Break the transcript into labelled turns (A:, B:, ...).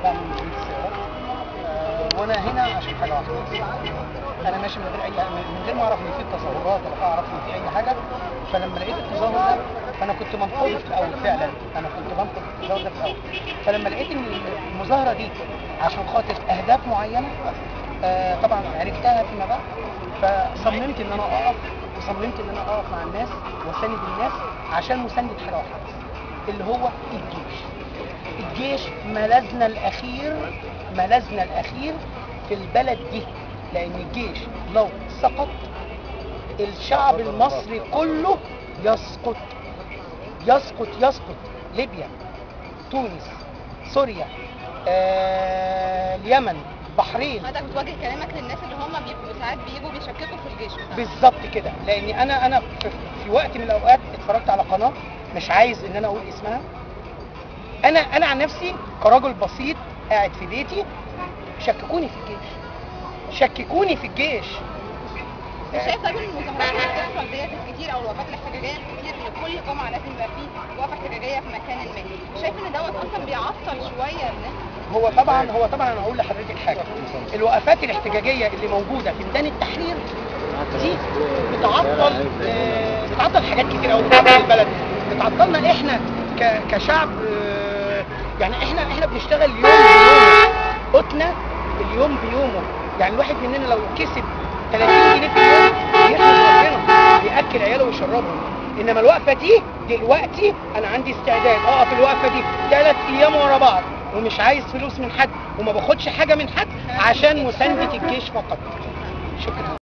A: بعمل مديرية السيارات. وانا هنا عشان حاجه واحده، انا ماشي من غير ما اعرف ان في تظاهرات ولا اعرف ان في اي حاجه. فلما لقيت التظاهر ده، فانا كنت منقوذ في الاول فعلا، انا كنت بنقذ التظاهر ده في الاول. فلما لقيت ان المظاهره دي عشان خاطر اهداف معينه، طبعا عرفتها فيما بعد، فصممت ان انا اقف، وصممت ان انا اقف مع الناس واساند الناس عشان مساندة حاجه واحده بس، اللي هو الجيش. الجيش ملاذنا الاخير في البلد دي، لان الجيش لو سقط الشعب المصري كله يسقط. ليبيا، تونس، سوريا، اليمن، البحرين.
B: حضرتك بتوجه كلامك للناس اللي هم ساعات بيجوا بيشككوا في الجيش بتاعهم.
A: بالظبط كده، لان انا في وقت من الاوقات اتفرجت على قناه، مش عايز ان انا اقول اسمها. انا عن نفسي كراجل بسيط قاعد في بيتي، شككوني في الجيش.
B: مش شايف طيب ان المظاهرات اللي بتحصل ديت الكتير او الوقفات الاحتجاجيه الكتير اللي كل جمعه لازم يبقى فيه وقفه احتجاجيه في مكان ما، شايف ان دوت اصلا بيعطل شويه الناس؟
A: هو طبعا انا اقول لحضرتك حاجه، الوقفات الاحتجاجيه اللي موجوده في ميدان التحرير دي بتعطل حاجات كتير قوي، بتعطل البلد، بتعطلنا احنا كشعب. يعني احنا بنشتغل اليوم بيومه، قوتنا اليوم بيومه. يعني الواحد مننا لو كسب 30 جنيه في اليوم يحمد ربنا، بياكل عياله ويشربهم. انما الوقفه دي دلوقتي انا عندي استعداد اقف الوقفه دي 3 ايام ورا بعض، ومش عايز فلوس من حد، وما باخدش حاجه من حد، عشان مسانده الجيش فقط. شكرا.